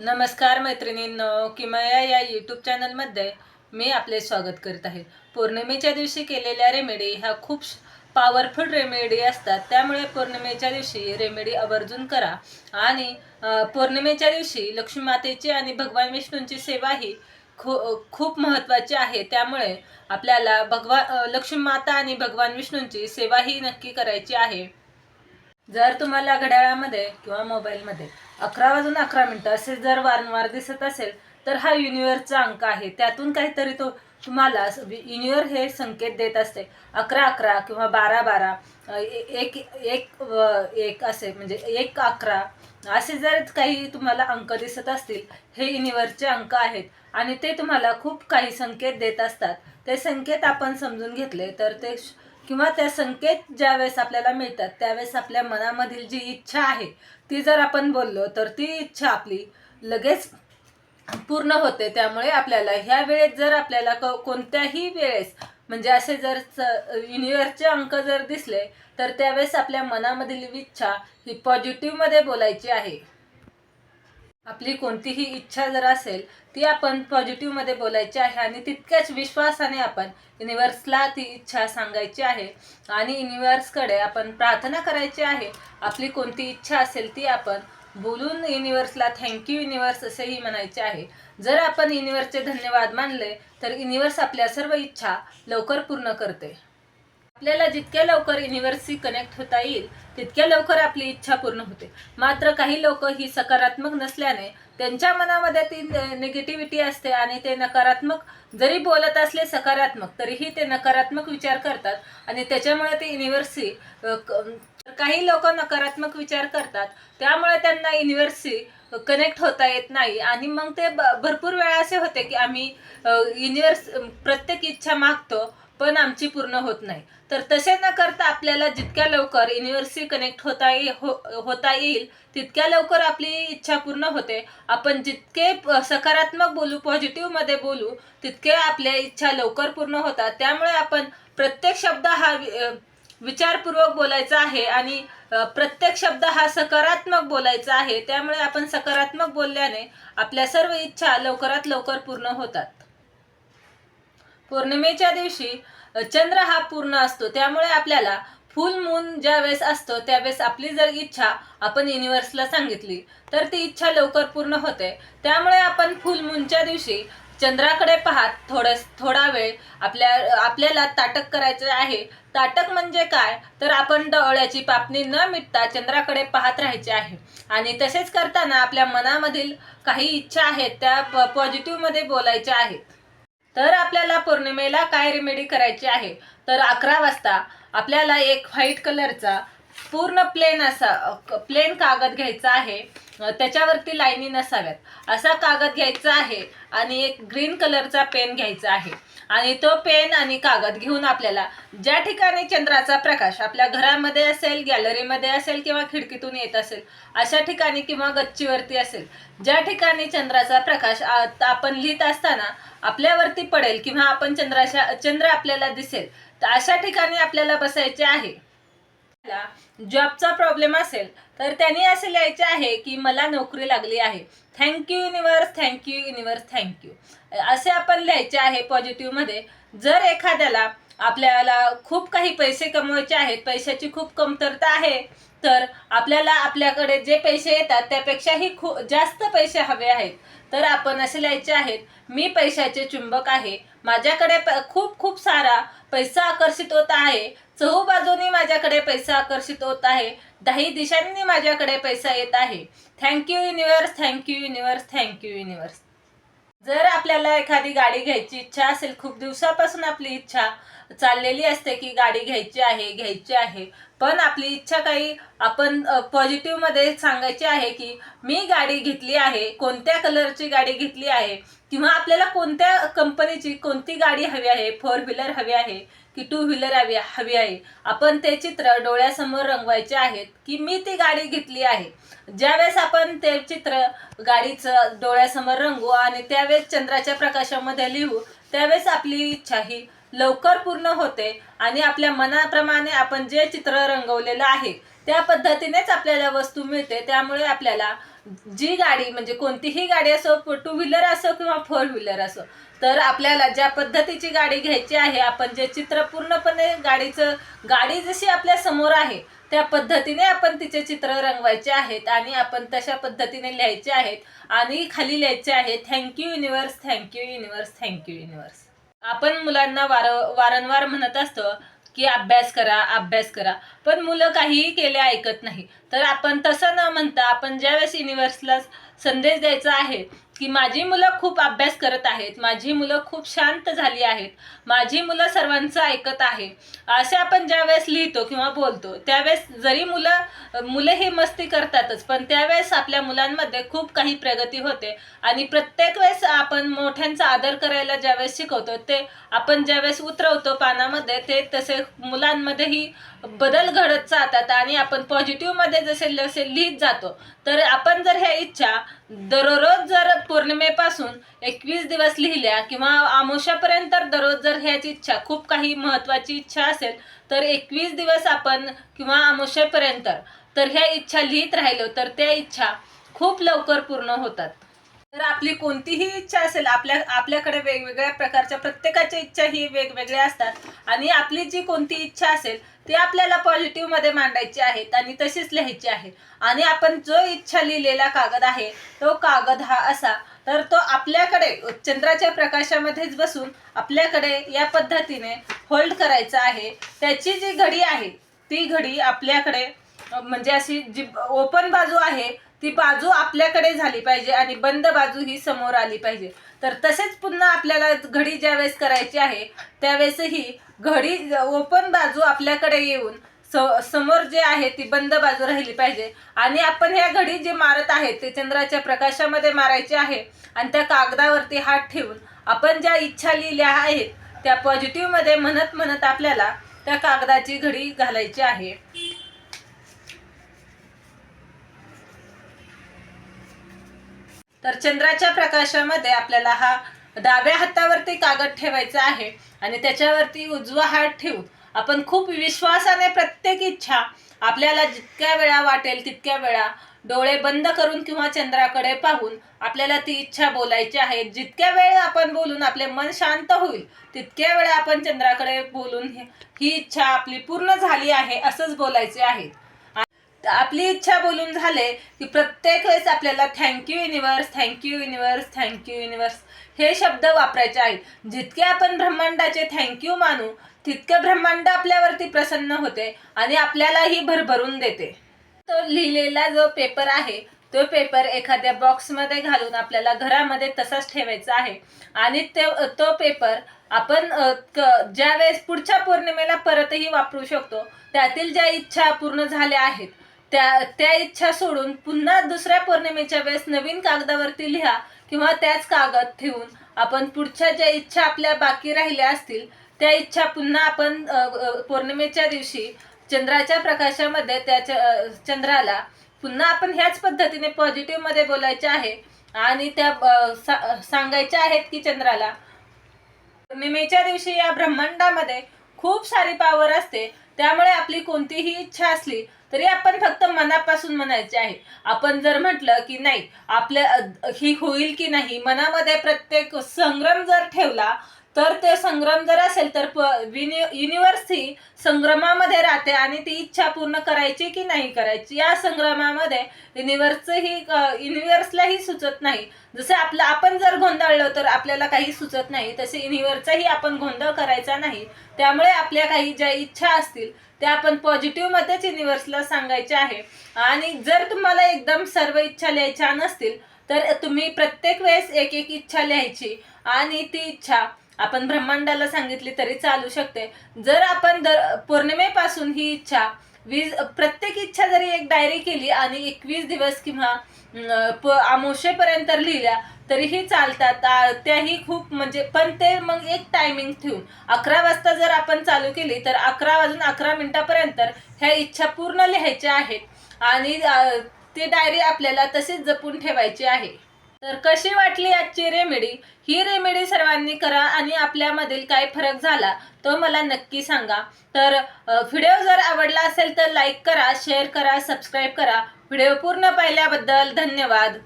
नमस्कार मैत्रिणींनो, किमया या यूट्यूब चॅनलमध्ये मी आपले स्वागत करत आहे. पौर्णिमेच्या दिवशी केलेल्या रेमेडी ह्या खूप पॉवरफुल रेमेडी असतात. त्यामुळे पौर्णिमेच्या दिवशी रेमेडी आवर्जून करा. आणि पौर्णिमेच्या दिवशी लक्ष्मी मातेची आणि भगवान विष्णूंची सेवा ही खूप महत्त्वाची आहे. त्यामुळे आपल्याला लक्ष्मी माता आणि भगवान विष्णूंची सेवा ही नक्की करायची आहे. जर तुम्हाला घड्याळामध्ये किंवा मोबाईलमध्ये 11:11 असे जर वारंवार दिसत असेल तर हा युनिवर्सचा अंक आहे. त्यातून काहीतरी तो तुम्हाला युनिवर्स हे संकेत देत असते. 11:11 किंवा 12:12 एक एक एक असे म्हणजे 1:11 असे जर काही तुम्हाला अंक दिसत असतील, हे युनिवर्सचे अंक आहेत आणि ते तुम्हाला खूप काही संकेत देत असतात. ते संकेत आपण समजून घेतले तर ते किंवा त्या संकेत ज्यावेळेस आपल्याला मिळतात त्यावेळेस आपल्या मनामधील जी इच्छा आहे ती जर आपण बोललो तर ती इच्छा आपली लगेच पूर्ण होते. त्यामुळे आपल्याला ह्या वेळेत जर आपल्याला कोणत्याही वेळेस म्हणजे असे जर युनिवर्सचे अंक जर दिसले तर त्यावेळेस आपल्या मनामधील इच्छा ही पॉझिटिव्हमध्ये बोलायची आहे. आपली कोणतीही इच्छा जर असेल ती आपण पॉझिटिव्हमध्ये बोलायची आहे आणि तितक्याच विश्वासाने आपण युनिवर्सला ती इच्छा सांगायची आहे आणि युनिवर्सकडे आपण प्रार्थना करायची आहे. आपली कोणती इच्छा असेल ती आपण बोलून युनिवर्सला थँक्यू युनिवर्स असेही म्हणायचे आहे. जर आपण युनिवर्सचे धन्यवाद मानले तर युनिवर्स आपल्या सर्व इच्छा लवकर पूर्ण करते. आपल्याला जितक्या लवकर युनिवर्सशी कनेक्ट होता येईल तितक्या लवकर आपली इच्छा पूर्ण होते. मात्र काही लोक ही सकारात्मक नसल्याने त्यांच्या मनामध्ये ती निगेटिव्हिटी असते आणि ते नकारात्मक जरी बोलत असले सकारात्मक तरीही ते नकारात्मक विचार करतात आणि त्याच्यामुळे ते युनिवर्सशी काही लोक नकारात्मक विचार करतात. त्यामुळे त्यांना युनिवर्सशी कनेक्ट होता येत नाही आणि मग ते भरपूर वेळा असे होते की आम्ही युनिवर्स प्रत्येक इच्छा मागतो पण आमची पूर्ण होत नाही. तर तसे न करता आपल्याला जितक्या लवकर युनिवर्सशी कनेक्ट होता येईल तितक्या लवकर आपली इच्छा पूर्ण होते. आपण जितके सकारात्मक बोलू पॉझिटिव्हमध्ये बोलू तितके आपल्या इच्छा लवकर पूर्ण होतात. त्यामुळे आपण प्रत्येक शब्द हा विचारपूर्वक बोलायचा आहे आणि प्रत्येक शब्द हा सकारात्मक बोलायचा आहे. त्यामुळे आपण सकारात्मक बोलल्याने आपल्या सर्व इच्छा लवकरात लवकर पूर्ण होतात. पौर्णिमेच्या दिवशी चंद्र हा पूर्ण असतो. त्यामुळे आपल्याला फुल मून ज्यावेळेस असतो त्यावेळेस आपली जर इच्छा आपण युनिवर्सला सांगितली तर ती इच्छा लवकर पूर्ण होते. त्यामुळे आपण फुल मूनच्या दिवशी चंद्राकडे पाहत थोडा वेळ आपल्याला ताटक करायचं आहे. ताटक म्हणजे काय तर आपण डोळ्याची पापणी न मिटता चंद्राकडे पाहत राहायचे आहे आणि तसेच करताना आपल्या मनामधील काही इच्छा आहेत त्या पॉझिटिव्हमध्ये बोलायच्या आहेत. तर आपल्याला पौर्णिमेला काय रेमेडी करायची आहे तर 11 वाजता आपल्याला एक व्हाईट कलरचा पूर्ण प्लेन कागद घ्यायचा आहे. त्याच्यावरती लाईनी नसाव्यात असा कागद घ्यायचा आहे आणि एक ग्रीन कलरचा पेन घ्यायचा आहे आणि तो पेन आणि कागद घेऊन आपल्याला ज्या ठिकाणी चंद्राचा प्रकाश आपल्या घरामध्ये असेल, गॅलरीमध्ये असेल किंवा खिडकीतून येत असेल अशा ठिकाणी किंवा गच्चीवरती असेल ज्या ठिकाणी चंद्राचा प्रकाश आपण लिहित असताना आपल्यावरती पडेल किंवा चंद्र आपल्याला दिसेल तर अशा ठिकाणी आपल्याला बसायचे आहे. जॉबचा प्रॉब्लेम असेल तर त्यांनी असे लिहायचे आहे की मला नोकरी लागली आहे, thank you universe, thank you universe, thank you असे आपण लिहायचे आहे पॉझिटिव्हमध्ये. जर एखाद्याला आपल्याला खूप काही पैसे कमवायचे आहेत, पैशाची खूप कमतरता आहे तर आपल्याकडे जे पैसे येतात त्यापेक्षाही खूप जास्त पैसे हवे आहेत तर आपण असे लिहायचे आहेत, मी पैशाचे चुंबक आहे, माझ्याकडे खूप खूप सारा पैसा आकर्षित होत आहे, चहूबाजूनी माझ्याकडे पैसा आकर्षित होत आहे, 10 दिशांनी माझ्याकडे पैसा येत आहे, thank you universe, thank you universe, thank you universe. जर आपल्याला एखादी गाडी घ्यायची इच्छा असेल, खूप दिवसापासून आपली इच्छा चाललेली असते की गाडी घ्यायची आहे पण आपली इच्छा काही आपण पॉझिटिव्हमध्ये सांगायची आहे की मी गाडी घेतली आहे, कोणत्या कलरची गाडी घेतली आहे किंवा आपल्याला कोणत्या कंपनीची कोणती गाडी हवी आहे, 4 व्हीलर हवी आहे की 2 व्हीलर हवी आहे. आपण ते चित्र डोळ्यासमोर रंगवायचे आहेत की मी ती गाडी घेतली आहे. ज्यावेळेस आपण ते चित्र गाडीचं डोळ्यासमोर रंगवू आणि त्यावेळेस चंद्राच्या प्रकाशामध्ये लिहू त्यावेळेस आपली इच्छा ही लवकर पूर्ण होते आणि आपल्या मनाप्रमाणे आपण जे चित्र रंगवलेलं आहे त्या पद्धतीनेच आपल्याला वस्तू मिळते. त्यामुळे आपल्याला जी गाडी म्हणजे कोणतीही गाडी असो, टू व्हीलर असो किंवा फोर व्हीलर असो, तर आपल्याला ज्या पद्धतीची गाडी घ्यायची आहे, आपण जे चित्र पूर्णपणे गाडी जशी आपल्या समोर आहे त्या पद्धतीने आपण तिचे चित्र रंगवायचे आहेत आणि आपण तशा पद्धतीने लिहायचे आहेत आणि खाली लिहायचे आहे, thank you universe, thank you universe, thank you universe. आपण मुलांना वारंवार म्हणत असतो की अभ्यास करा, अभ्यास करा, पण मुलं काहीही केले ऐकत नाही. तर आपण तसं न म्हणता आपण ज्यावेळेस युनिवर्सला संदेश द्यायचा आहे की माझी मुलं खूप अभ्यास करत आहेत, माझी मुलं खूप शांत झाली आहेत, माझी मुलं सर्वांचं ऐकत आहे, असे आपण ज्यावेळेस लिहितो किंवा बोलतो, त्यावेळेस जरी मुलं ही मस्ती करतातच, पण त्यावेळेस आपल्या मुलांमध्ये खूप काही प्रगती होते. आणि प्रत्येक वेळेस आपण मोठ्यांचा आदर करायला ज्यावेळेस शिकवतो, ते आपण ज्यावेळेस उतरवतो पानामध्ये, ते तसे मुलांमध्येही बदल घडत जातात आणि आपण पॉझिटिव्हमध्ये जसे जसे लिहित जातो. तर आपण जर ह्या इच्छा दररोज जर पौर्णिमेपासून 21 दिवस लिहिल्या किंवा अमावस्यापर्यंत दररोज जर ह्याची इच्छा, खूप काही महत्त्वाची इच्छा असेल तर 21 दिवस आपण किंवा अमावस्येपर्यंत तर ह्या इच्छा लिहित राहिलो तर त्या इच्छा खूप लवकर पूर्ण होतात. तर आपली कोणतीही इच्छा असेल, आपल्याकडे वेगवेगळ्या प्रकारच्या प्रत्येकाच्या इच्छा ही वेगवेगळ्या असतात आणि आपली जी कोणती इच्छा असेल ती आपल्याला पॉझिटिव्हमध्ये मांडायची आहेत आणि तशीच लिहायची आहे. आणि आपण जो इच्छा लिहिलेला कागद आहे तो कागद हा असा, तर तो आपल्याकडे चंद्राच्या प्रकाशामध्येच बसून आपल्याकडे या पद्धतीने होल्ड करायचा आहे. त्याची जी घडी आहे ती घडी आपल्याकडे म्हणजे अशी जी ओपन बाजू आहे ती बाजू आपल्याकडे झाली पाहिजे आणि बंद बाजू ही समोर आली पाहिजे. तर तसेच पुन्हा आपल्याला घडी ज्यावेळेस करायची आहे त्यावेळेसही घडी ओपन बाजू आपल्याकडे येऊन समोर जे आहे ती बंद बाजू राहिली पाहिजे. आणि आपण ह्या घडी जे मारत आहे ते चंद्राच्या प्रकाशामध्ये मारायचे आहे आणि त्या कागदावरती हात ठेवून आपण ज्या इच्छा लिहिल्या आहेत त्या पॉझिटिव्हमध्ये म्हणत म्हणत आपल्याला त्या कागदाची घडी घालायची आहे. तर चंद्राच्या प्रकाशामध्ये आपल्याला हा डाव्या हातावरती कागद ठेवायचा आहे आणि त्याच्यावरती उजवा हात ठेवून आपण खूप विश्वासाने प्रत्येक इच्छा आपल्याला जितक्या वेळा वाटेल तितक्या वेळा डोळे बंद करून किंवा चंद्राकडे पाहून आपल्याला ती इच्छा बोलायची आहे. जितक्या वेळ आपण बोलून आपले मन शांत होईल तितक्या वेळा आपण चंद्राकडे बोलून ही इच्छा आपली पूर्ण झाली आहे असंच बोलायचे आहे. आपली इच्छा बोलून झाले की प्रत्येक वेळेस आपल्याला thank you universe, thank you universe, thank you universe हे शब्द वापरायचे आहेत. जितके आपण ब्रह्मांडाचे थँक्यू मानू तितकं ब्रह्मांड आपल्यावरती प्रसन्न होते आणि आपल्यालाही भरभरून देते. तो लिहिलेला जो पेपर आहे तो पेपर एखाद्या बॉक्समध्ये घालून आपल्याला घरामध्ये तसाच ठेवायचा आहे. आणि तो पेपर आपण ज्यावेळेस पुढच्या पौर्णिमेला परतही वापरू शकतो. त्यातील ज्या इच्छा पूर्ण झाल्या आहेत त्या इच्छा सोडून पुन्हा दुसऱ्या पौर्णिमेच्या वेळेस नवीन कागदावरती लिहा किंवा त्याच कागद ठेवून आपण पुढच्या ज्या इच्छा आपल्या बाकी राहिल्या असतील त्या इच्छा पुन्हा आपण पौर्णिमेच्या दिवशी चंद्राच्या प्रकाशामध्ये त्या चंद्राला पुन्हा आपण ह्याच पद्धतीने पॉझिटिव्हमध्ये बोलायचे आहे आणि त्या सांगायच्या आहेत की चंद्राला पौर्णिमेच्या दिवशी या ब्रह्मांडामध्ये खूप सारी पावर असते. त्यामुळे आपली कोणतीही इच्छा असली तरी आपण फक्त मनापासून म्हणायचे आहे. आपण जर म्हटलं की नाही आपल्या ही होईल की नाही, मनामध्ये प्रत्येक संग्राम जर ठेवला तर ते संग्राम जर असेल तर युनिवर्स ही संग्रामामध्ये राहते आणि ती इच्छा पूर्ण करायची की नाही करायची या संग्रामामध्ये युनिवर्सलाही सुचत नाही. जसे आपण जर गोंधळलो तर आपल्याला काही सुचत नाही, तसे युनिवर्सचाही आपण गोंधळ करायचा नाही. त्यामुळे आपल्या काही ज्या इच्छा असतील त्या आपण पॉझिटिव्हमध्येच युनिवर्सला सांगायचे आहे. आणि जर तुम्हाला एकदम सर्व इच्छा लिहायच्या नसतील तर तुम्ही प्रत्येक वेळेस एक एक इच्छा लिहायची आणि ती इच्छा आपण ब्रह्मांडाला सांगितली तरी चालू शकते. जर आपण पौर्णिमेपासून ही इच्छा प्रत्येक इच्छा जरी एक डायरी केली आणि 21 दिवस किंवा अमावस्येपर्यंत लिहिल्या तरीही चालतात. त्याही खूप म्हणजे पण ते मग एक टायमिंग ठेवून 11 वाजता जर आपण चालू केली तर 11 वाजून 11 मिनिटापर्यंत ह्या इच्छा पूर्ण लिहायच्या आहेत आणि ती डायरी आपल्याला तशीच जपून ठेवायची आहे. तर कशी वाटली आजची रेमेडी? ही रेमेडी सर्वांनी करा आणि आपल्यामधील काय फरक झाला तो मला नक्की सांगा. तर व्हिडिओ जर आवडला असेल तर लाईक करा, शेअर करा, सबस्क्राईब करा. व्हिडिओ पूर्ण पाहिल्याबद्दल धन्यवाद.